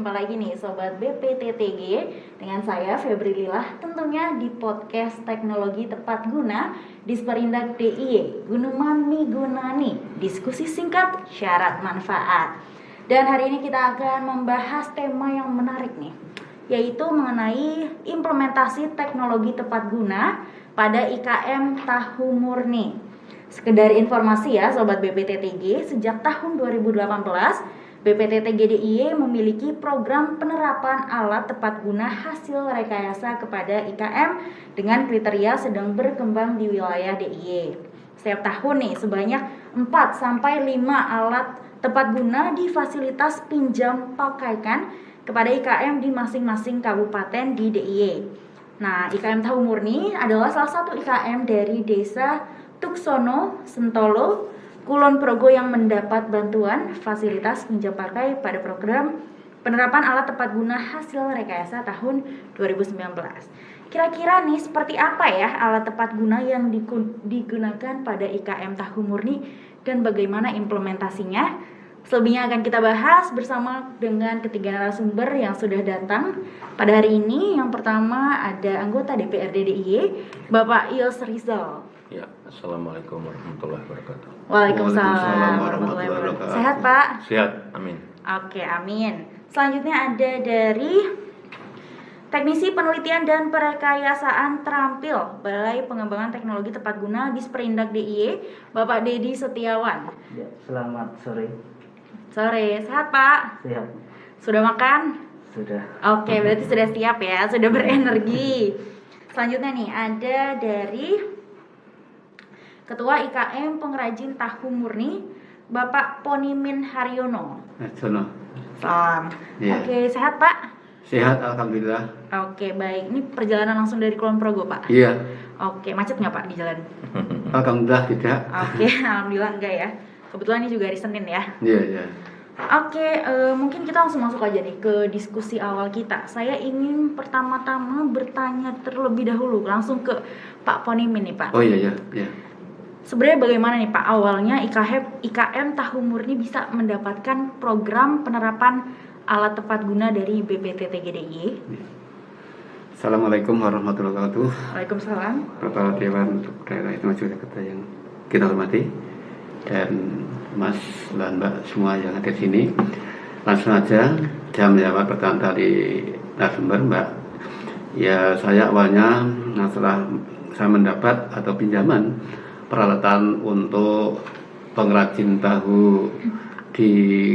berjumpa lagi nih Sobat BPTTG dengan saya Febri Lilah, tentunya di podcast Teknologi Tepat Guna Disperindak DIY Gunuman Migunani, diskusi singkat syarat manfaat. Dan hari ini kita akan membahas tema yang menarik nih, yaitu mengenai implementasi teknologi tepat guna pada IKM Tahu Murni. Sekedar informasi ya Sobat BPTTG, sejak tahun 2018 BPTTG DIY memiliki program penerapan alat tepat guna hasil rekayasa kepada IKM dengan kriteria sedang berkembang di wilayah DIY. Setiap tahun nih sebanyak 4-5 alat tepat guna di fasilitas pinjam pakaikan kepada IKM di masing-masing kabupaten di DIY. Nah, IKM Tahu Murni adalah salah satu IKM dari Desa Tuksono, Sentolo, Kulon Progo yang mendapat bantuan fasilitas pinjam pakai pada program penerapan alat tepat guna hasil rekayasa tahun 2019. Kira-kira nih seperti apa ya alat tepat guna yang digunakan pada IKM Tahu Murni dan bagaimana implementasinya? Selebihnya akan kita bahas bersama dengan ketiga narasumber yang sudah datang pada hari ini. Yang pertama ada anggota DPRD DIY, Bapak Ios Rizal. Ya, Assalamualaikum warahmatullahi wabarakatuh. Waalaikumsalam warahmatullahi wabarakatuh. Sehat Pak? Sehat, amin. Oke, amin. Selanjutnya ada dari Teknisi Penelitian dan Perekayasaan Terampil Balai Pengembangan Teknologi Tepat Guna Disperindak DIY, Bapak Dedi Setiawan. Ya, selamat sore. Sore, sehat Pak? Sehat. Sudah makan? Sudah. Oke, berarti sudah siap ya, sudah berenergi. Selanjutnya nih ada dari Ketua IKM Pengrajin Tahu Murni, Bapak Ponimin Haryono. Jono. Salam. Ya. Oke, sehat Pak? Sehat, alhamdulillah. Oke, baik. Ini perjalanan langsung dari Kulon Progo Pak? Iya. Oke, macet nggak Pak di jalan? Alhamdulillah tidak. Oke, alhamdulillah enggak ya. Kebetulan ini juga hari Senin ya. Iya, iya. Oke, mungkin kita langsung masuk aja nih ke diskusi awal kita. Saya ingin pertama-tama bertanya terlebih dahulu langsung ke Pak Ponimin nih Pak. Oh iya, iya, iya. Sebenarnya bagaimana nih Pak awalnya IKM Tahu Murni bisa mendapatkan program penerapan alat tepat guna dari BPTTG DIY? Assalamualaikum warahmatullahi wabarakatuh. Waalaikumsalam. Kepala Dewan untuk Daerah Istimewa Jakarta yang kita hormati, dan Mas dan Mbak semua yang hadir di sini. Langsung aja saya menjawab pertanyaan dari narasumber Mbak. Ya, saya awalnya setelah saya mendapat atau pinjaman peralatan untuk pengrajin tahu di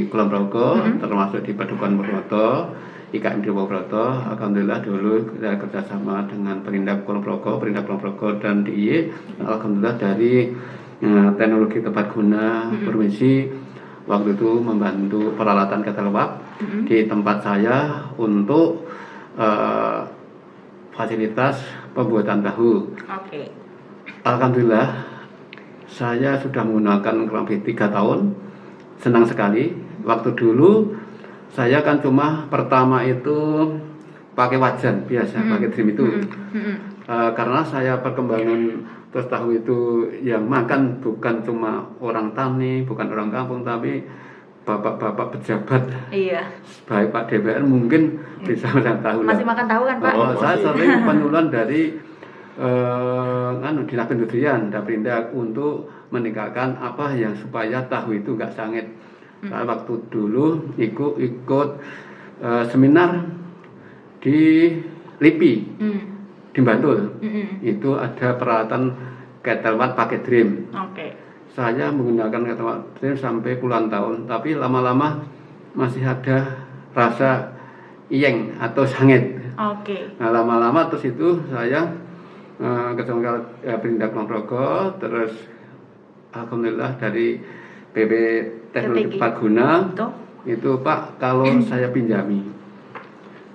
Kulon Progo, termasuk di Padukuhan Purwoto, IKM di Purwoto. Alhamdulillah dulu kita kerjasama dengan Perindak Kulon Progo dan DIY. Alhamdulillah dari teknologi tepat guna provinsi waktu itu membantu peralatan ketelwap di tempat saya untuk fasilitas pembuatan tahu. Oke. Alhamdulillah saya sudah menggunakan kurang lebih 3 tahun. Senang sekali. Waktu dulu saya kan cuma pertama itu pakai wajan biasa, pakai dream itu. Karena saya perkembangan terus tahu itu yang makan bukan cuma orang tani, bukan orang kampung, tapi bapak-bapak pejabat. Iya. Baik Pak DPR mungkin bisa makan tahu. Masih makan tahu kan Pak? Oh, saya sering penyuluhan dari Dinas Perindustrian, Daperindak untuk meningkatkan apa yang supaya tahu itu nggak sangit. Saya waktu dulu ikut seminar di LIPI di Bantul. Itu ada peralatan ketelwat pakai dream. Oke. Saya menggunakan ketelwat dream sampai puluhan tahun, tapi lama-lama masih ada rasa iyeng atau sangit. Oke. Nah, lama-lama terus itu saya ketemu Perindak Kulon Progo, terus alhamdulillah dari BB Teknologi Tepat Guna itu Pak, kalau saya pinjami,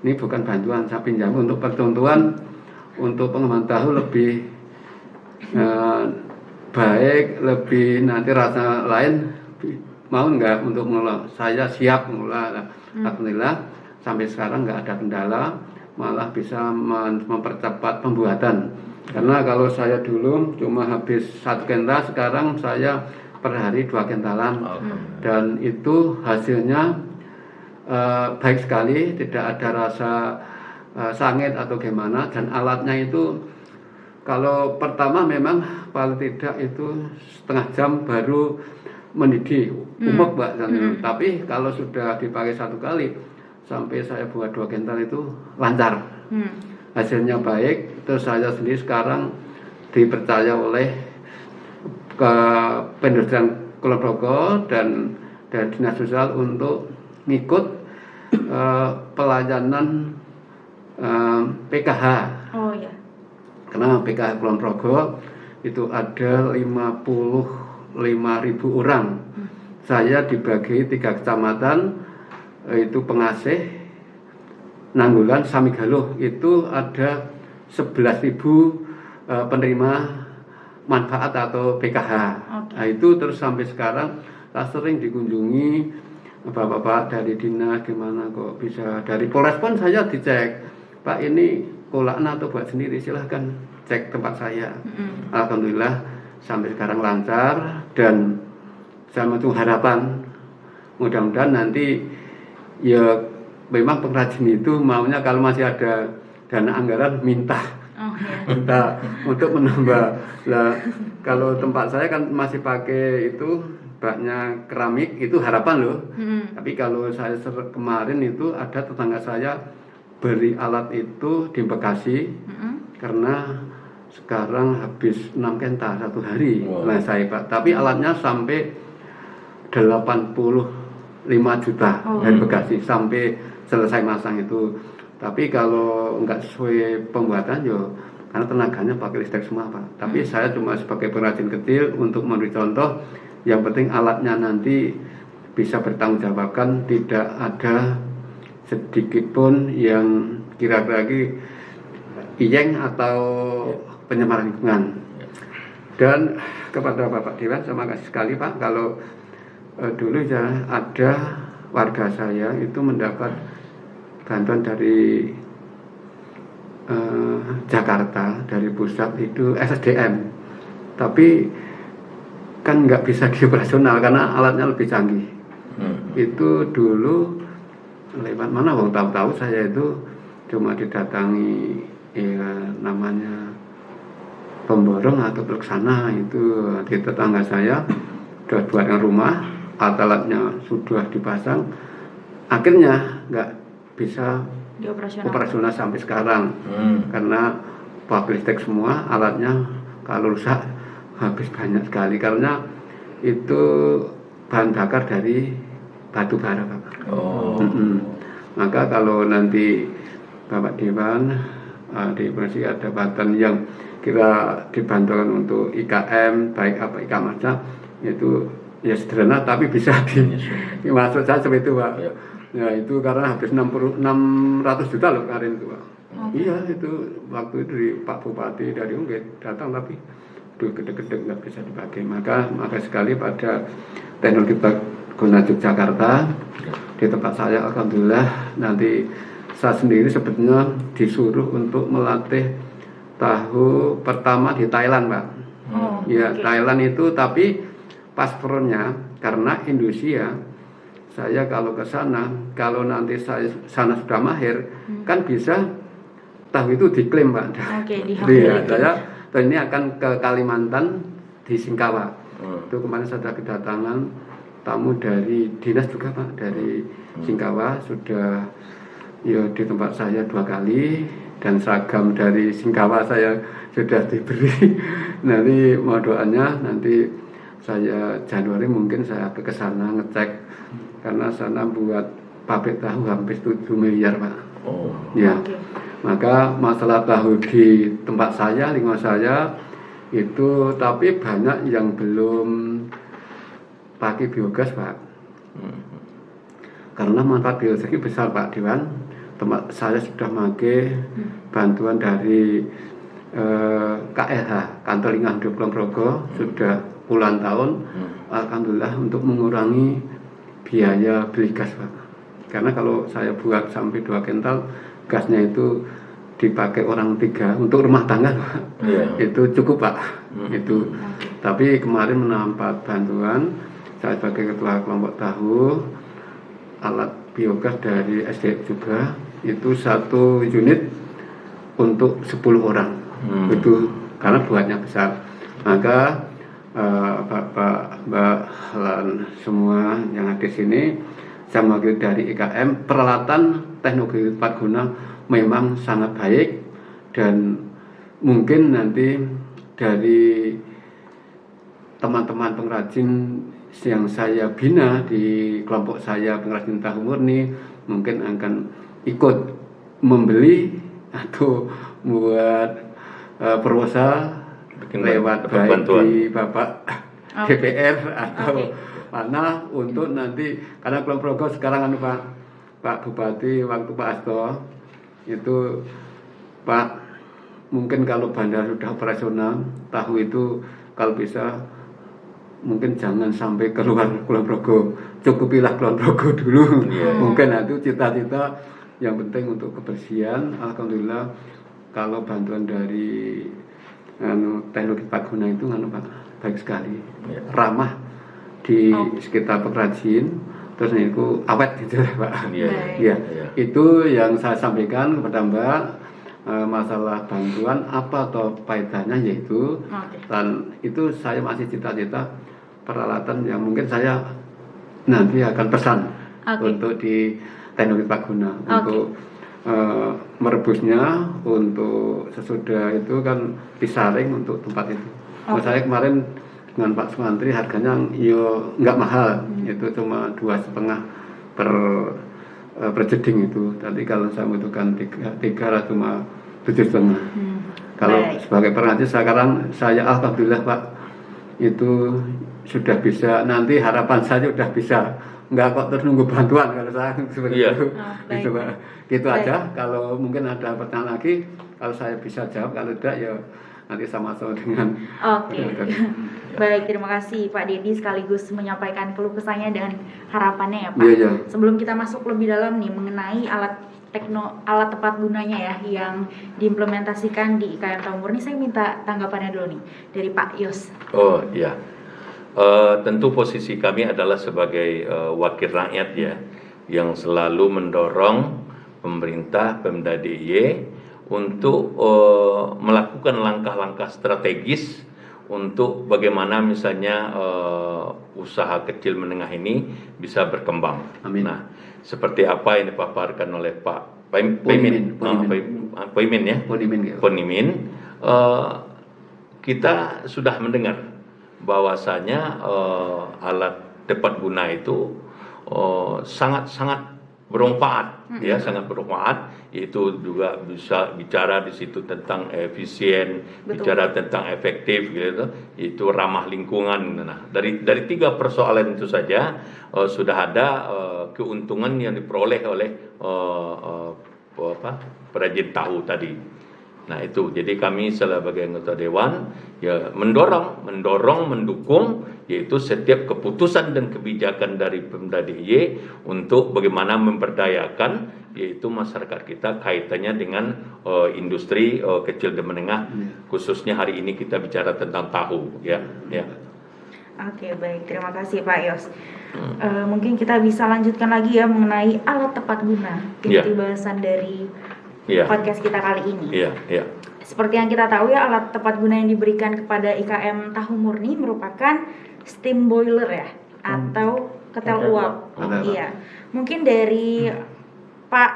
ini bukan bantuan, saya pinjami untuk percontohan untuk pengembangan tahu lebih baik, lebih nanti rasa lain, mau nggak untuk mengelola? Saya siap mengelola. Alhamdulillah sampai sekarang nggak ada kendala, malah bisa mempercepat pembuatan. Karena kalau saya dulu cuma habis 1 kental, sekarang saya per hari 2 kentalan. Dan itu hasilnya baik sekali, tidak ada rasa sangit atau gimana, dan alatnya itu kalau pertama memang paling tidak itu setengah jam baru mendidih, umek Mbak. Tapi kalau sudah dipakai satu kali sampai saya buat 2 kental itu lancar, hasilnya baik. Terus saya sendiri sekarang dipercaya oleh ke Perindustrian Kulon Progo dan Dinas Sosial untuk ngikut pelayanan PKH. Oh ya. Karena PKH Kulon Progo itu ada 55.000 orang. Saya dibagi 3 kecamatan, itu Pengasih, Nanggulan, Samigaluh. Itu ada 11.000 penerima manfaat atau PKH. Nah, itu terus sampai sekarang saya sering dikunjungi bapak-bapak dari dinas, gimana kok bisa, dari Polres pun saya dicek, Pak ini kolaan atau buat sendiri, silahkan cek tempat saya. Alhamdulillah sampai sekarang lancar, dan saya menuju harapan mudah-mudahan nanti ya memang pengrajin itu maunya kalau masih ada dana anggaran minta untuk menambah. Lah kalau tempat saya kan masih pakai itu baknya keramik, itu harapan loh. Tapi kalau saya kemarin itu ada tetangga saya beri alat itu di Bekasi, karena sekarang habis 6 kental 1 hari. Nah saya Pak, tapi alatnya sampai 85 juta dari Bekasi sampai selesai masang itu. Tapi kalau enggak sesuai pembuatan yo, karena tenaganya pakai listrik semua Pak. Tapi saya cuma sebagai pengrajin kecil untuk memberi contoh. Yang penting alatnya nanti bisa bertanggungjawabkan, tidak ada sedikit pun yang kira-kira iyeng atau penyemaran lingkungan. Dan kepada Bapak Dewan, terima kasih sekali Pak. Kalau dulu ya ada warga saya itu mendapat bantuan dari Jakarta, dari pusat itu SSDM, tapi kan nggak bisa dioperasional karena alatnya lebih canggih. Itu dulu lewat mana Wong, tahu-tahu saya itu cuma didatangi ya namanya pemborong atau pelaksana itu di tetangga saya sudah buatkan rumah, alatnya sudah dipasang, akhirnya nggak bisa operasional sampai sekarang karena pakai listrik semua, alatnya kalau rusak habis banyak sekali karena itu bahan bakar dari batu bara Pak. Maka kalau nanti Bapak Dewan di Provinsi ada bantuan yang kira dibantukan untuk IKM baik apa IKM aja, itu ya sederhana tapi bisa maksud saya seperti itu Pak. Ya itu karena habis 600 juta loh kemarin itu Pak. Iya itu waktu itu dari Pak Bupati dari Unggit datang, tapi gede-gede nggak bisa dipakai. Maka sekali pada teknologi Guna Yogyakarta di tempat saya, alhamdulillah nanti saya sendiri sebetulnya disuruh untuk melatih tahu pertama di Thailand Pak. Thailand itu, tapi paspornya karena Indonesia, saya kalau ke sana, kalau nanti saya sana sudah mahir, kan bisa tahu itu diklaim Pak. Iya, saya dan ini akan ke Kalimantan di Singkawa. Itu kemarin saya sudah kedatangan tamu dari dinas juga Pak, dari Singkawa sudah ya di tempat saya 2 kali, dan seragam dari Singkawa saya sudah diberi. Nanti mau doanya nanti saya Januari mungkin saya ke sana ngecek, karena sana buat pabrik tahu hampir 7 miliar Pak. Ya. Maka masalah tahu di tempat saya, lingkungan saya itu, tapi banyak yang belum pakai biogas Pak. Karena manfaat biogas ini besar Pak Dewan. Tempat saya sudah pakai bantuan dari KLH, Kantor Lingkungan Hidup Kulon Progo, sudah puluhan tahun. Alhamdulillah untuk mengurangi biaya beli gas Pak. Karena kalau saya buat sampai 2 kental, gasnya itu dipakai orang 3 untuk rumah tangga Pak. Itu cukup Pak. Itu. Tapi kemarin mendapat bantuan, saya sebagai ketua kelompok tahu, alat biogas dari SDF juga itu 1 unit untuk 10 orang. Itu karena buatnya besar. Maka Bapak, Mbak, dan semua yang ada di sini, saya mewakili dari IKM, peralatan teknologi tepat guna memang sangat baik, dan mungkin nanti dari teman-teman pengrajin yang saya bina di kelompok saya pengrajin tahu murni mungkin akan ikut membeli atau buat proposal lewat baik bantuan di Bapak DPR atau mana untuk nanti, karena Kulon Progo sekarang Pak Bupati waktu Pak Asto itu, Pak, mungkin kalau bandara sudah operasional tahu itu kalau bisa mungkin jangan sampai keluar Kulon Progo, cukupilah Kulon Progo dulu. Mungkin itu cita-cita yang penting untuk kebersihan. Alhamdulillah kalau bantuan dari teknologi tepat guna itu Pak baik sekali, ramah di sekitar pengrajin, terus itu awet gitu Pak. Ya, itu yang saya sampaikan kepada Mbak. Masalah bantuan apa atau faedahnya yaitu, dan itu saya masih cita-cita peralatan yang mungkin saya nanti akan pesan untuk di teknologi tepat guna untuk merebusnya, untuk sesudah itu kan disaring untuk tempat itu. Saya kemarin dengan Pak Sumantri harganya yo nggak mahal, itu cuma 2,5 per jeding itu. Tadi kalau saya membutuhkan 3 cuma 7,5. Kalau sebagai pengrajin sekarang saya alhamdulillah Pak itu sudah bisa, nanti harapan saya sudah bisa, nggak kok terus nunggu bantuan kalau saya seperti itu. Gitu Pak. Gitu aja. Kalau mungkin ada pertanyaan lagi, kalau saya bisa jawab, kalau tidak ya nanti sama-sama dengan. Baik, terima kasih Pak Dedi sekaligus menyampaikan keluh kesahnya dan harapannya ya Pak. Sebelum kita masuk lebih dalam nih mengenai alat tepat gunanya ya yang diimplementasikan di IKM Tahu Murni, saya minta tanggapannya dulu nih dari Pak Yos. Oh iya, tentu posisi kami adalah sebagai wakil rakyat ya, yang selalu mendorong pemerintah Pemda DIY untuk melakukan langkah-langkah strategis untuk bagaimana misalnya usaha kecil menengah ini bisa berkembang. Amin. Nah, seperti apa yang dipaparkan oleh Pak Ponimin ya, Ponimin, kita sudah mendengar bahwasanya alat tepat guna itu sangat bermanfaat, ya sangat bermanfaat. Yaitu juga bisa bicara di situ tentang efisien, bicara tentang efektif, gitu. Itu ramah lingkungan. Nah, dari 3 persoalan itu saja sudah ada keuntungan yang diperoleh oleh perajin tahu tadi. Nah itu, jadi kami sebagai anggota dewan ya mendukung yaitu setiap keputusan dan kebijakan dari Pemda DIY untuk bagaimana memberdayakan yaitu masyarakat kita kaitannya dengan industri kecil dan menengah, khususnya hari ini kita bicara tentang tahu ya. Oke, baik, terima kasih Pak Yos. Mungkin kita bisa lanjutkan lagi ya mengenai alat tepat guna, inti bahasan dari podcast kita kali ini. Seperti yang kita tahu ya, alat tepat guna yang diberikan kepada IKM Tahu Murni merupakan steam boiler ya, atau ketel uap. Iya. Mungkin dari Pak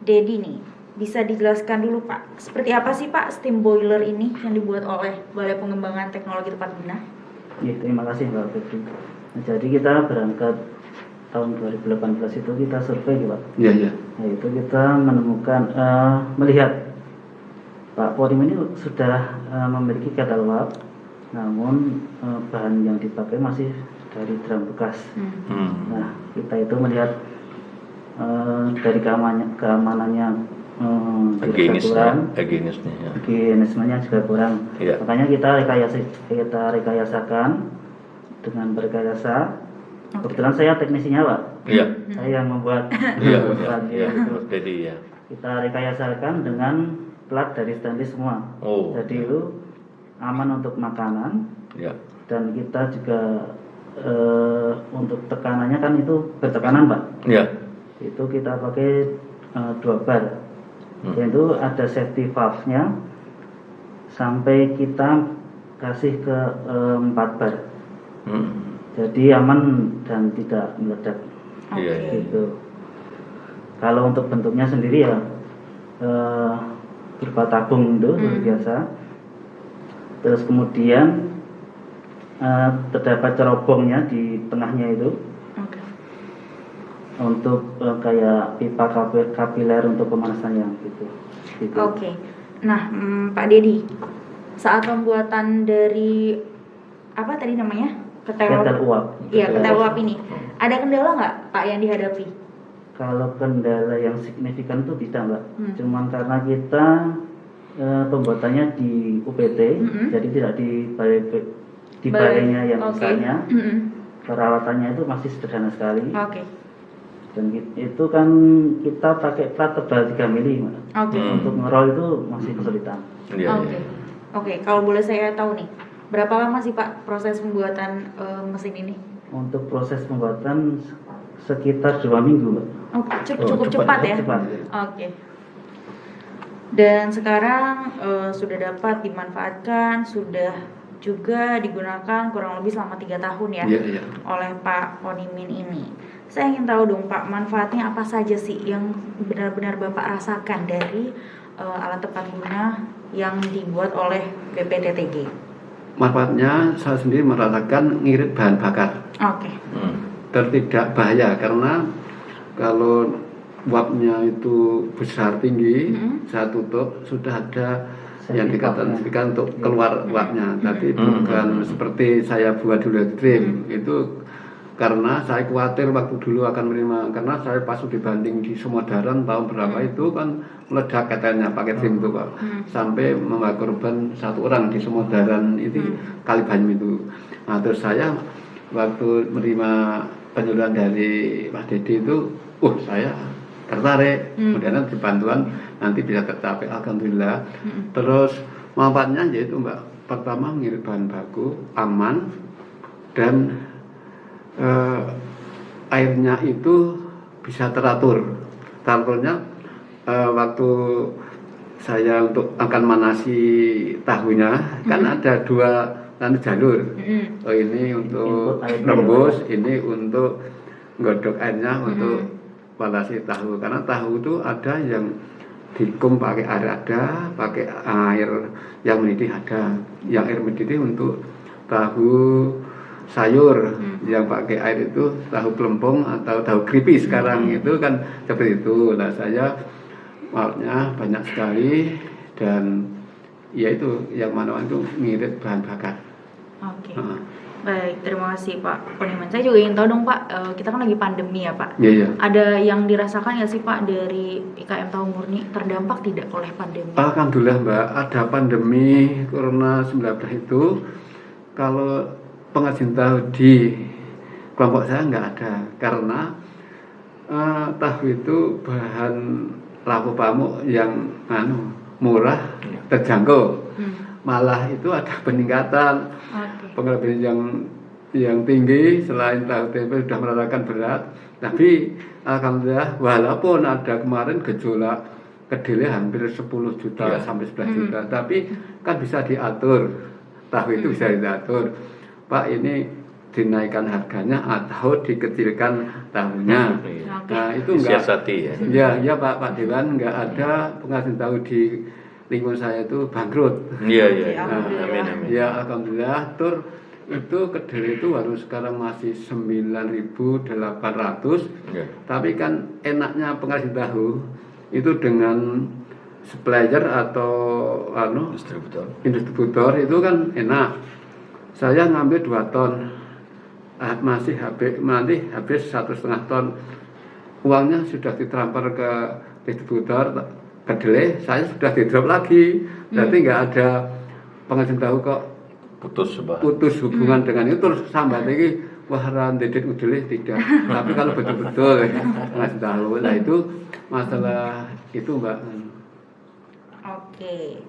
Dedi nih, bisa dijelaskan dulu Pak, seperti apa sih Pak steam boiler ini yang dibuat oleh Balai Pengembangan Teknologi Tepat Guna? Ya, terima kasih Mbak Febri. Nah, jadi kita berangkat tahun 2018 itu kita survei Pak. Iya. Nah, itu kita menemukan melihat Pak Porim ini sudah memiliki ketel uap, namun bahan yang dipakai masih dari drum bekas. Nah, kita itu melihat dari keamanannya higienismenya juga kurang. Makanya kita rekayasakan dengan berrekayasa. Kebetulan saya teknisinya Pak. Saya yang membuat. Kita rekayasakan dengan plat dari stainless semua. Jadi itu aman untuk makanan. Dan kita juga untuk tekanannya kan itu bertekanan Pak. itu kita pakai 2 bar, yaitu ada safety valve-nya sampai kita kasih ke 4 bar. Jadi aman dan tidak meledak. Iya. Gitu. Kalau untuk bentuknya sendiri ya berupa tabung itu luar biasa. Terus kemudian terdapat cerobongnya di tengahnya itu. Oke. Untuk kayak pipa kapiler untuk pemanasan yang gitu. Oke. Nah, Pak Dedi, saat pembuatan dari apa tadi namanya? Ketel uap. Iya, ketel uap ini. Ada kendala nggak Pak yang dihadapi? Kalau kendala yang signifikan itu tidak, Mbak. Cuman karena kita pembuatannya di UPT, jadi tidak di balainya yang besarnya. Peralatannya itu masih sederhana sekali. Oke. Dan itu kan kita pakai plat tebal 3 mili, Mbak. Oke. Untuk ngerol itu masih kesulitan. Iya. Oke. Oke, kalau boleh saya tahu nih, berapa lama sih Pak proses pembuatan mesin ini? Untuk proses pembuatan sekitar 2 minggu, Mbak. Oh, cukup cepat ya. Cepat. Oke. Dan sekarang sudah dapat dimanfaatkan, sudah juga digunakan kurang lebih selama 3 tahun ya, Iya. oleh Pak Ponimin ini. Saya ingin tahu dong Pak, manfaatnya apa saja sih yang benar-benar Bapak rasakan dari alat tepat guna yang dibuat oleh BPTTG? Manfaatnya saya sendiri merasakan ngirit bahan bakar. Oke. Tidak bahaya karena kalau uapnya itu besar tinggi, saya tutup sudah ada yang dikatakan untuk keluar uapnya, tapi bukan seperti saya buat dulu dream itu. Karena saya khawatir waktu dulu akan menerima, karena saya pas dibanding di Sumodaran tahun berapa itu kan meledak katanya pakai dream itu Pak, sampai membawa korban 1 orang di Sumodaran itu kali Banyum itu. Nah terus saya waktu menerima penyuluhan dari Mas Dedi itu, saya tertarik, kemudian dibantuan nanti bisa tercapai, alhamdulillah. Terus manfaatnya yaitu Mbak, pertama mengirit bahan baku, aman, dan airnya itu bisa teratur. Teraturnya waktu saya untuk akan manasi tahunya kan ada 2 jalur. Ini untuk rembus, ini untuk nggodok airnya untuk manasi tahu. Karena tahu itu ada yang dikum pakai air, ada pakai air yang mendidih, ada yang air mendidih untuk tahu sayur yang pakai air itu tahu pelempung atau tahu keripik sekarang itu kan seperti itu. Nah saya maunya banyak sekali, dan ya itu yang mana itu ngirit bahan bakar. Oke. Baik, terima kasih Pak Poniman. Saya juga ingin tahu dong Pak, kita kan lagi pandemi ya Pak. Iya. Ada yang dirasakan ya sih Pak dari IKM Tahu Murni terdampak tidak oleh pandemi? Alhamdulillah Mbak, ada pandemi Corona 19 itu. Kalau pengrajin tahu di kelompok saya nggak ada, karena tahu itu bahan laku pamuk yang murah, terjangkau. Malah itu ada peningkatan. Pengrajin yang tinggi selain tahu tempe sudah merasakan berat, tapi alhamdulillah walaupun ada kemarin gejolak kedelai hampir 10 juta sampai 11 juta, tapi kan bisa diatur, tahu itu bisa diatur. Pak, ini dinaikkan harganya atau dikecilkan tahunya. Nah itu enggak disiasati ya. Ya Pak Dewan, enggak ada pengrajin tahu di lingkungan saya itu bangkrut. Iya. Alhamdulillah. Amin. Ya alhamdulillah. Itu kedelai itu baru sekarang masih 9.800. Tapi kan enaknya pengrajin tahu itu dengan supplier atau distributor itu kan enak. Saya ngambil 2 ton, masih nanti habis 1,5 ton. Uangnya sudah ditransfer ke distributor kedelai, saya sudah di drop lagi. Berarti nggak ada pengrajin tahu kok putus hubungan dengan itu, terus sambat lagi wah randedet udele tidak. Tapi kalau betul-betul pengrajin tahu, nah itu masalah itu Mbak. Oke.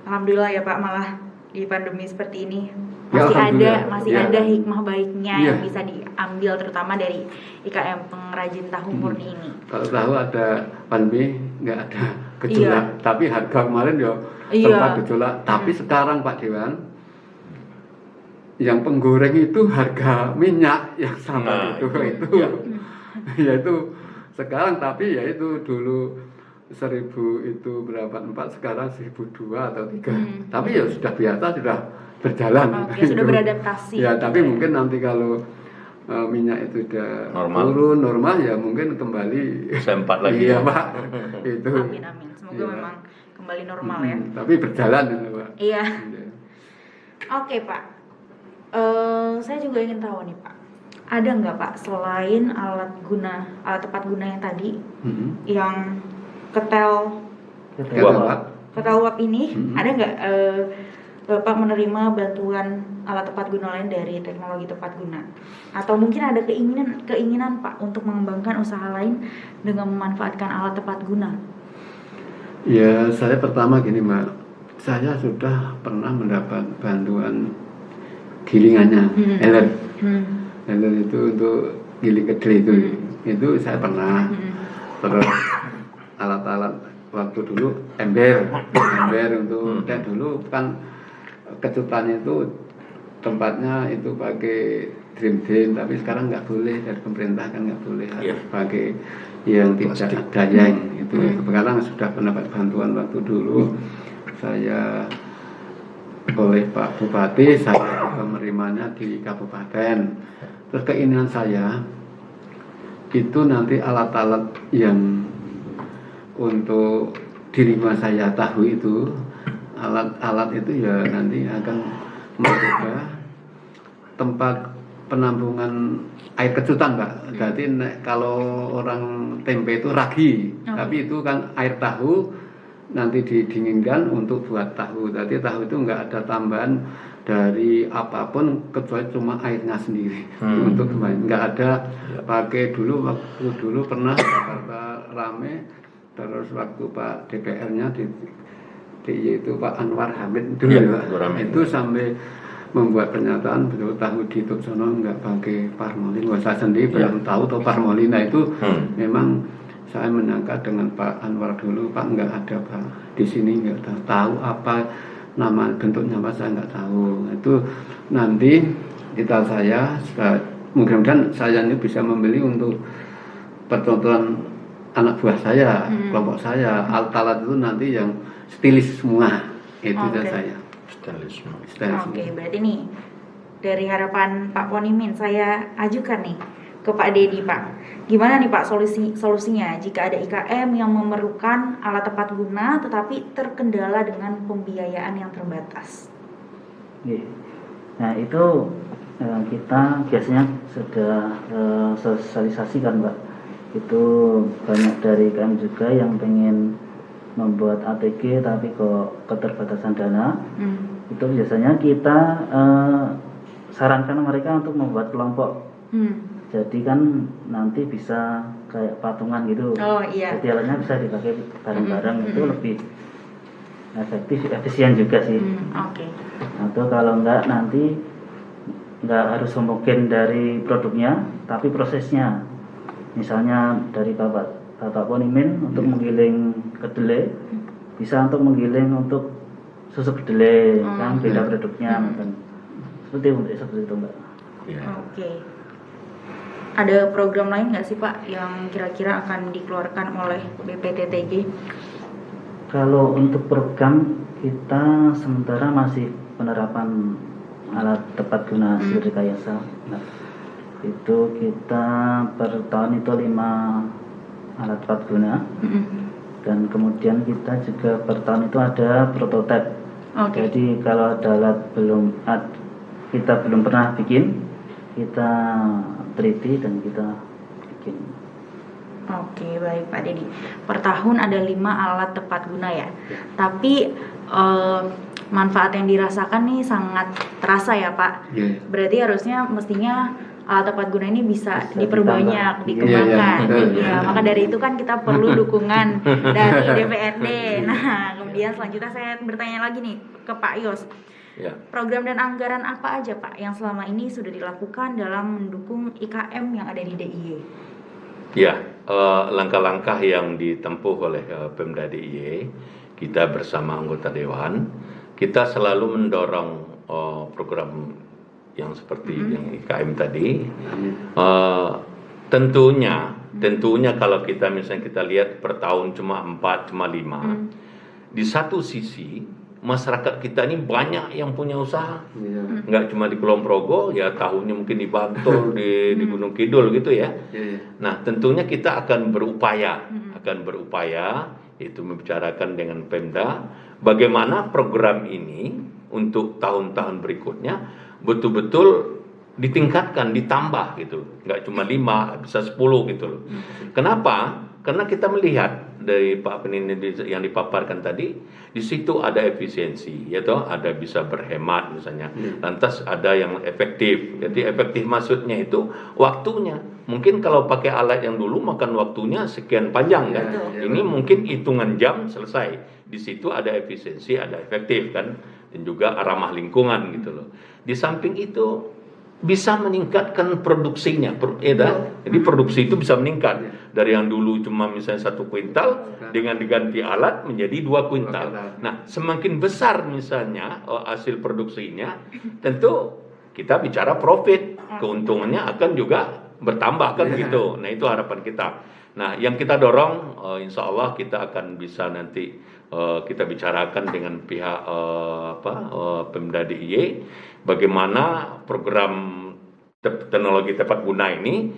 Alhamdulillah ya Pak, malah di pandemi seperti ini Ya, masih ada alhamdulillah. Ya. hikmah baiknya Iya. yang bisa diambil terutama dari IKM pengrajin tahu murni ini. Kalau tahu ada pandemi nggak ada gejolak, tapi harga kemarin ya Iya. sempat gejolak. Tapi sekarang Pak Dewan, yang penggoreng itu harga minyak yang sama Nah, itu ya. yaitu sekarang, tapi ya itu dulu 1.000 itu berapa 4, sekarang 1.002 atau 3. Tapi ya sudah biasa, sudah berjalan. Oke, sudah beradaptasi. Ya, tapi mungkin nanti kalau minyak itu sudah Normal. turun normal ya mungkin kembali Sempat lagi. iya Pak itu Amin. Semoga Iya. memang kembali normal ya. Tapi berjalan ya Pak. Iya. Iya. Oke Pak, saya juga ingin tahu nih Pak, ada nggak Pak selain alat tepat guna yang tadi, yang ketel Ketel, Pak. uap ini, ada nggak Bapak menerima bantuan alat tepat guna lain dari teknologi tepat guna? Atau mungkin ada keinginan Pak untuk mengembangkan usaha lain dengan memanfaatkan alat tepat guna? Ya, saya pertama gini Mbak, saya sudah pernah mendapat bantuan gilingannya, Heller. Heller itu untuk giling kedelai itu saya pernah. Terus alat-alat waktu dulu ember untuk dan dulu kan kecutannya itu tempatnya itu pakai dream, tapi sekarang nggak boleh, dari pemerintah kan nggak boleh, harus pakai yang tidak dayang itu. Sekarang sudah mendapat bantuan waktu dulu saya oleh Pak Bupati, saya menerimanya di kabupaten. Terus keinginan saya itu nanti alat-alat yang untuk di rumah saya tahu itu, alat-alat itu ya nanti akan masuk ke tempat penampungan air kecutan Pak. Jadi kalau orang tempe itu ragi, tapi itu kan air tahu nanti didinginkan untuk buat tahu. Jadi tahu itu nggak ada tambahan dari apapun kecuali cuma airnya sendiri untuk kemarin. Nggak ada pakai dulu, waktu dulu pernah Jakarta rame, terus waktu Pak DPR-nya yaitu Pak Anwar Hamid dulu itu sampai membuat pernyataan betul tahu di Tuksono nggak pakai parmolin. Wah, saya sendiri belum tahu tuh parmolin. Nah itu memang saya menyangka dengan Pak Anwar dulu, Pak nggak ada Pak di sini, nggak tahu apa nama bentuknya apa, saya nggak tahu. Itu nanti detail saya mudah-mudahan saya ini bisa membeli untuk percontohan anak buah saya, kelompok saya. Alat-alat itu nanti yang stilis semua itu saya. Oke, berarti nih dari harapan Pak Ponimin saya ajukan nih ke Pak Dedi Pak. Gimana nih Pak solusinya jika ada IKM yang memerlukan alat tepat guna tetapi terkendala dengan pembiayaan yang terbatas? Nah itu kita biasanya sudah sosialisasikan Mbak. Itu banyak dari IKM juga yang pengen membuat ATG tapi kok keterbatasan dana. Itu biasanya kita sarankan mereka untuk membuat kelompok. Jadi kan nanti bisa kayak patungan gitu. Jadi alatnya bisa dipakai bareng-bareng, itu lebih efisien juga sih. Atau kalau enggak nanti enggak harus homogen dari produknya, tapi prosesnya. Misalnya dari Bapak Ponimin untuk menggiling kedelai, bisa untuk menggiling untuk susu kedelai, kan beda produknya. Seperti itu Mbak. Oke. Ada program lain nggak sih Pak yang kira-kira akan dikeluarkan oleh BPTTG? Kalau untuk program kita sementara masih penerapan alat tepat guna seperti rekayasa. Nah, itu kita per tahun itu 5 alat tepat guna. Dan kemudian kita juga per tahun itu ada prototipe. Jadi kalau ada alat kita belum pernah bikin, kita teliti dan kita bikin. Oke, baik Pak Dedi. Per tahun ada 5 alat tepat guna ya. Tapi manfaat yang dirasakan nih sangat terasa ya Pak. Berarti mestinya alat tepat guna ini bisa diperbanyak, dikembangkan. Maka dari itu kan kita perlu dukungan dari DPRD. Nah, kemudian selanjutnya saya bertanya lagi nih ke Pak Yos. Ya. Program dan anggaran apa aja Pak yang selama ini sudah dilakukan dalam mendukung IKM yang ada di DIY? Ya, langkah-langkah yang ditempuh oleh Pemda DIY, kita bersama anggota Dewan, kita selalu mendorong program yang seperti yang IKM tadi. Tentunya kalau kita misalnya kita lihat per tahun cuma 4, cuma 5, di satu sisi masyarakat kita ini banyak yang punya usaha, nggak cuma di Kulon Progo, ya tahunnya mungkin di Bantul, di Gunung Kidul gitu ya. Nah tentunya kita akan berupaya itu membicarakan dengan Pemda bagaimana program ini untuk tahun-tahun berikutnya betul-betul ditingkatkan, ditambah gitu, nggak cuma 5, bisa 10 gitu loh. Kenapa? Karena kita melihat dari Pak Penini yang dipaparkan tadi, di situ ada efisiensi, ya toh, ada bisa berhemat misalnya. Lantas ada yang efektif. Jadi efektif maksudnya itu waktunya. Mungkin kalau pakai alat yang dulu makan waktunya sekian panjang kan. Ini mungkin hitungan jam selesai. Di situ ada efisiensi, ada efektif kan, dan juga ramah lingkungan gitu loh. Di samping itu bisa meningkatkan produksinya, jadi produksi itu bisa meningkat dari yang dulu cuma misalnya 1 kuintal dengan diganti alat menjadi 2 kuintal. Nah, semakin besar misalnya hasil produksinya, tentu kita bicara profit, keuntungannya akan juga bertambah kan gitu. Nah, itu harapan kita. Nah, yang kita dorong, insya Allah kita akan bisa nanti kita bicarakan dengan pihak Pemda DIY bagaimana program teknologi tepat guna ini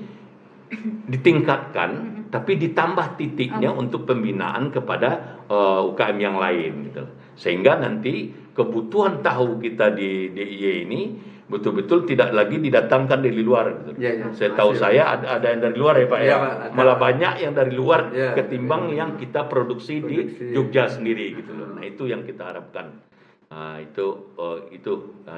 ditingkatkan, tapi ditambah titiknya untuk pembinaan kepada UKM yang lain gitu. Sehingga nanti kebutuhan tahu kita di DIY ini betul-betul tidak lagi didatangkan dari luar gitu. Saya ada yang dari luar ya Pak ya. Malah banyak yang dari luar ketimbang yang kita produksi di Jogja sendiri gitu loh. Nah, itu yang kita harapkan. Itu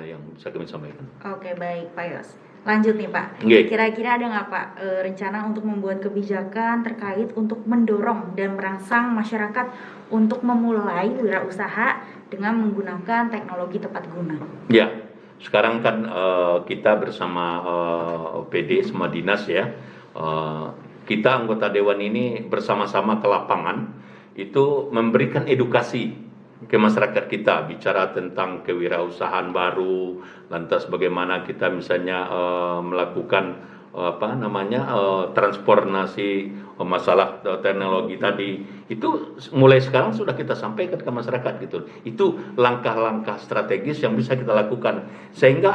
yang bisa kami sampaikan. Oke, baik Pak Yos. Lanjut nih Pak. Kira-kira ada nggak Pak rencana untuk membuat kebijakan terkait untuk mendorong dan merangsang masyarakat untuk memulai wirausaha dengan menggunakan teknologi tepat guna? Ya, sekarang kan kita bersama PD sama dinas ya, kita anggota Dewan ini bersama-sama ke lapangan itu memberikan edukasi ke masyarakat kita, bicara tentang kewirausahaan baru, lantas bagaimana kita misalnya melakukan transformasi masalah teknologi tadi. Itu mulai sekarang sudah kita sampaikan ke masyarakat gitu. Itu langkah-langkah strategis yang bisa kita lakukan sehingga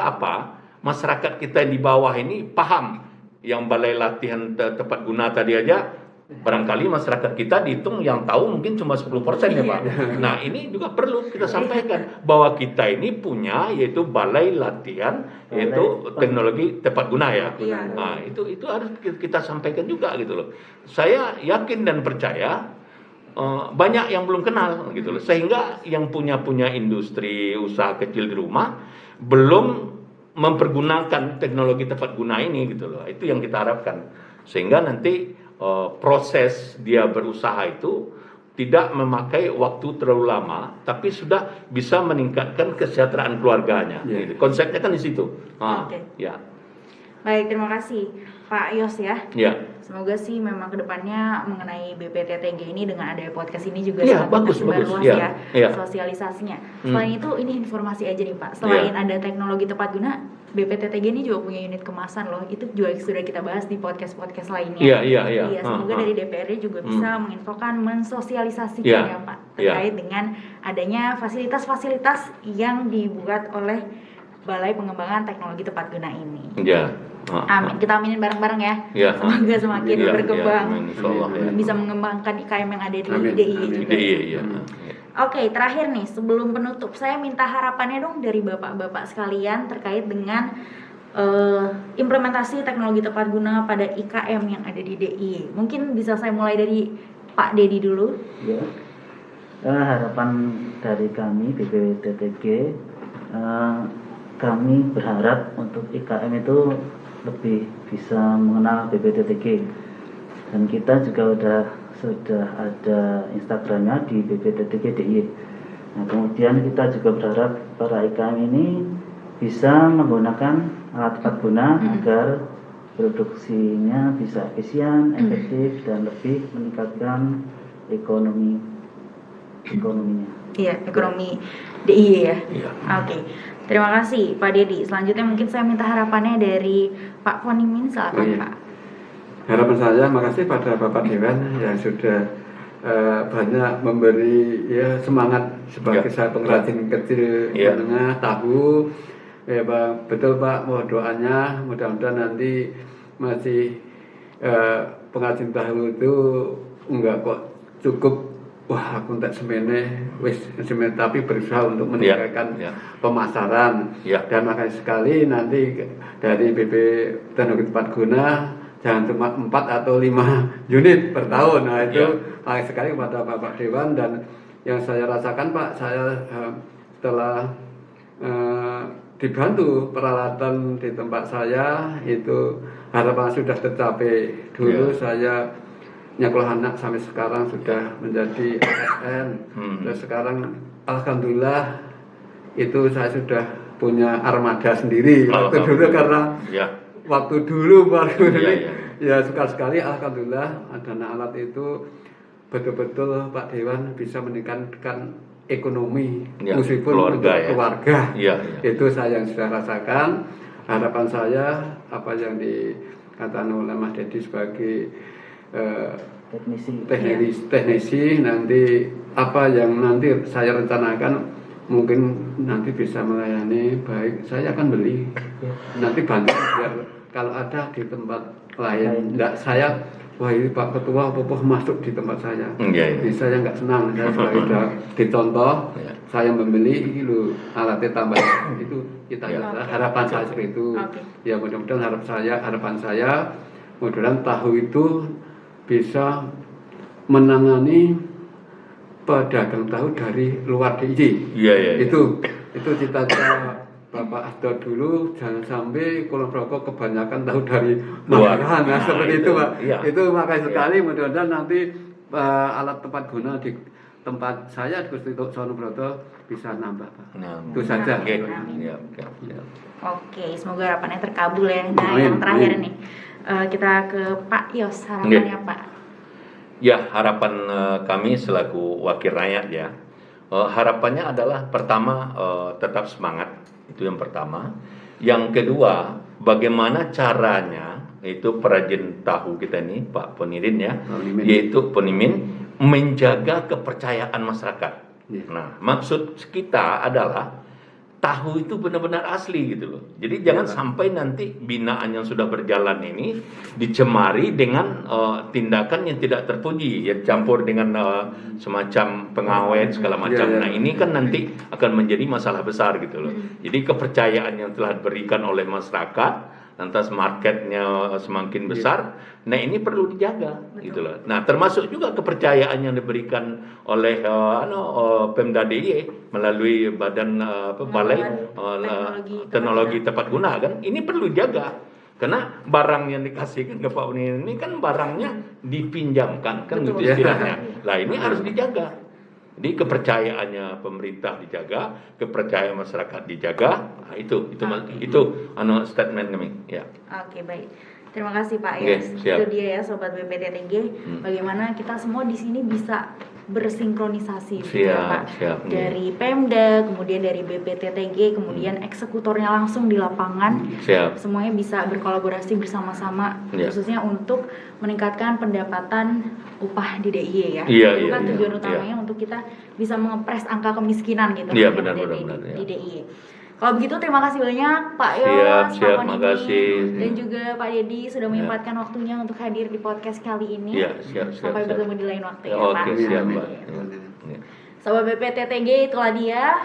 masyarakat kita di bawah ini paham. Yang balai latihan tepat guna tadi aja barangkali masyarakat kita dihitung yang tahu mungkin cuma 10% ya Pak. Nah, ini juga perlu kita sampaikan bahwa kita ini punya yaitu balai latihan yaitu teknologi tepat guna ya. Nah, itu harus kita sampaikan juga gitu loh. Saya yakin dan percaya banyak yang belum kenal gitu loh. Sehingga yang punya industri usaha kecil di rumah belum mempergunakan teknologi tepat guna ini gitu loh. Itu yang kita harapkan. Sehingga nanti proses dia berusaha itu tidak memakai waktu terlalu lama, tapi sudah bisa meningkatkan kesejahteraan keluarganya. Gitu. Konsepnya kan di situ. Ya. Baik, terima kasih Pak Yos ya. Semoga sih memang kedepannya mengenai BPTTG ini dengan ada podcast ini juga bagus luas ya sosialisasinya. Selain itu ini informasi aja nih Pak. Selain ada teknologi tepat guna, BPTTG ini juga punya unit kemasan loh. Itu juga sudah kita bahas di podcast lainnya. Semoga dari DPRD juga bisa menginfokan, mensosialisasikan ya Pak terkait dengan adanya fasilitas-fasilitas yang dibuat oleh Balai Pengembangan Teknologi Tepat Guna ini. Amin, kita aminin bareng-bareng ya. Semoga semakin berkembang, bisa mengembangkan IKM yang ada di DIY juga. Oke, terakhir nih sebelum penutup, saya minta harapannya dong dari bapak-bapak sekalian terkait dengan implementasi teknologi tepat guna pada IKM yang ada di DIY. Mungkin bisa saya mulai dari Pak Dedi dulu. Harapan dari kami BPTTG, kami berharap untuk IKM itu lebih bisa mengenal BPTTG, dan kita juga sudah ada Instagramnya di BPTTG DIY. Nah, kemudian kita juga berharap para IKM ini bisa menggunakan alat tepat guna agar produksinya bisa efisien, efektif, dan lebih meningkatkan ekonominya. Iya, ekonomi DIY ya. Iya. Oke, terima kasih Pak Dedi. Selanjutnya mungkin saya minta harapannya dari Pak Ponimin, silakan Oh, iya. Pak. Harapan saya makasih pada Bapak Dewan yang sudah banyak memberi ya semangat sebagai Ya. saya pengrajin kecil Ya. menengah tahu. Ya Pak, betul Pak, mohon doanya mudah-mudahan nanti masih pengrajin tahu itu enggak kok cukup wah aku tak semene wis semene, tapi berusaha untuk meningkatkan Ya. pemasaran. Ya. Dan makasih sekali nanti dari BP Teknologi Tepat Guna jangan cuma 4 atau 5 unit per tahun. Nah itu makasih sekali kepada Bapak Dewan, dan yang saya rasakan Pak, saya setelah dibantu peralatan di tempat saya itu harapan sudah tercapai. Dulu saya nyekolah anak sampai sekarang sudah menjadi ASN. Terus sekarang alhamdulillah itu saya sudah punya armada sendiri. Waktu dulu karena waktu dulu baru ya suka sekali, alhamdulillah adanya alat itu betul-betul Pak Dewan bisa meningkatkan ekonomi meskipun keluarga. Itu saya yang sudah rasakan. Harapan saya apa yang dikatakan oleh Mas Dedi sebagai teknisi nanti apa yang nanti saya rencanakan mungkin nanti bisa melayani baik, saya akan beli nanti bantu biar kalau ada di tempat lain enggak saya wah ini Pak Ketua apa masuk di tempat saya. Saya nggak senang, saya sudah dicontoh, saya membeli ini loh alatnya tambah itu kita harapan saya seperti itu. Ya mudah-mudahan harapan saya mudah-mudahan tahu itu bisa menangani pedagang tahu dari luar DIY. Itu cita-cita Bapak Asdo dulu, jangan sampai Kulon Progo kebanyakan tahu dari luar. Nah, seperti itu Pak. Itu makasih sekali, mudah-mudahan nanti alat tepat guna di tempat saya di Gusti Sono Broto bisa nambah Pak. Itu saja. Oke, semoga harapannya terkabul ya. Nah, yang terakhir nih kita ke Pak Yos, harapannya Pak. Ya, harapan kami selaku wakil rakyat ya, harapannya adalah pertama tetap semangat, itu yang pertama. Yang kedua, bagaimana caranya itu perajin tahu kita ini Pak Ponirin ya, yaitu Ponimin menjaga kepercayaan masyarakat. Nah, maksud kita adalah tahu itu benar-benar asli gitu loh. Jadi jangan sampai nanti binaan yang sudah berjalan ini dicemari dengan tindakan yang tidak terpuji, ya campur dengan semacam pengawet segala macam. Nah ini kan nanti akan menjadi masalah besar gitu loh. Jadi kepercayaan yang telah diberikan oleh masyarakat, lantas marketnya semakin besar, nah ini perlu dijaga gitu loh. Nah termasuk juga kepercayaan yang diberikan oleh Pemda DIY melalui badan balai teknologi tepat guna kan, ini perlu dijaga karena barang yang dikasihkan ke Pak Uni ini kan barangnya dipinjamkan kan gitu istilahnya. Lah ini harus dijaga. Jadi kepercayaannya pemerintah dijaga, kepercayaan masyarakat dijaga. Nah, itu statement kami. Ya. Oke, baik. Terima kasih Pak Yas. Itu dia ya sobat BPTTG. Bagaimana kita semua di sini bisa bersinkronisasi gitu ya Pak. Dari Pemda, kemudian dari BPTTG, kemudian eksekutornya langsung di lapangan. Semuanya bisa berkolaborasi bersama-sama khususnya untuk meningkatkan pendapatan upah di DIY ya. Itu kan tujuan utamanya untuk kita bisa mengepres angka kemiskinan gitu di DIY. Kalau begitu terima kasih banyak Pak Yos, Pak Ponimin, dan juga Pak Dedi sudah menyempatkan waktunya untuk hadir di podcast kali ini. Sampai bertemu di lain waktu ya Pak. Sobat BPTTG, itulah dia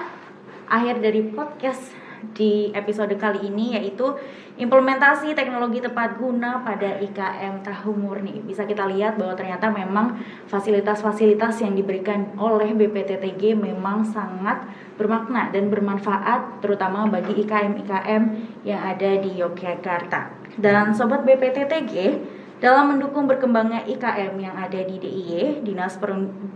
akhir dari podcast di episode kali ini, yaitu implementasi teknologi tepat guna pada IKM tahu murni. Bisa kita lihat bahwa ternyata memang fasilitas-fasilitas yang diberikan oleh BPTTG memang sangat bermakna dan bermanfaat terutama bagi IKM-IKM yang ada di Yogyakarta. Dan sobat BPTTG, dalam mendukung berkembangnya IKM yang ada di DIY, Dinas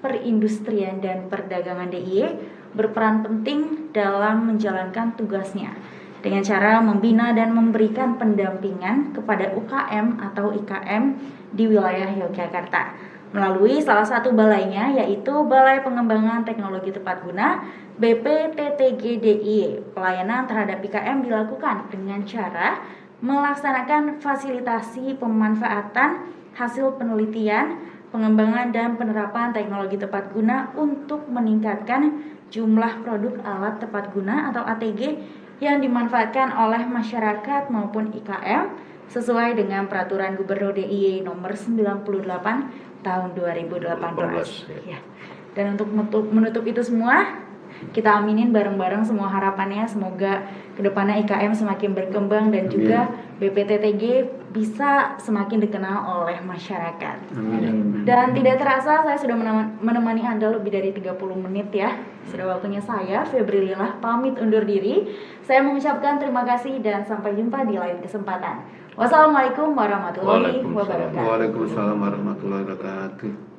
Perindustrian dan Perdagangan DIY berperan penting dalam menjalankan tugasnya dengan cara membina dan memberikan pendampingan kepada UKM atau IKM di wilayah Yogyakarta melalui salah satu balainya, yaitu Balai Pengembangan Teknologi Tepat Guna BPTTG DIY. Pelayanan terhadap IKM dilakukan dengan cara melaksanakan fasilitasi pemanfaatan hasil penelitian, pengembangan dan penerapan teknologi tepat guna untuk meningkatkan jumlah produk alat tepat guna atau ATG yang dimanfaatkan oleh masyarakat maupun IKM sesuai dengan Peraturan Gubernur DIY Nomor 98 Tahun 2018. Ya. Dan untuk menutup itu semua, kita aminin bareng-bareng semua harapannya, semoga kedepannya IKM semakin berkembang dan juga BPTTG bisa semakin dikenal oleh masyarakat. Amin. Dan tidak terasa saya sudah menemani Anda lebih dari 30 menit ya. Sudah waktunya saya, Febri Lillah, pamit undur diri. Saya mengucapkan terima kasih dan sampai jumpa di lain kesempatan. Wassalamualaikum warahmatullahi wabarakatuh. Waalaikumsalam warahmatullahi wabarakatuh.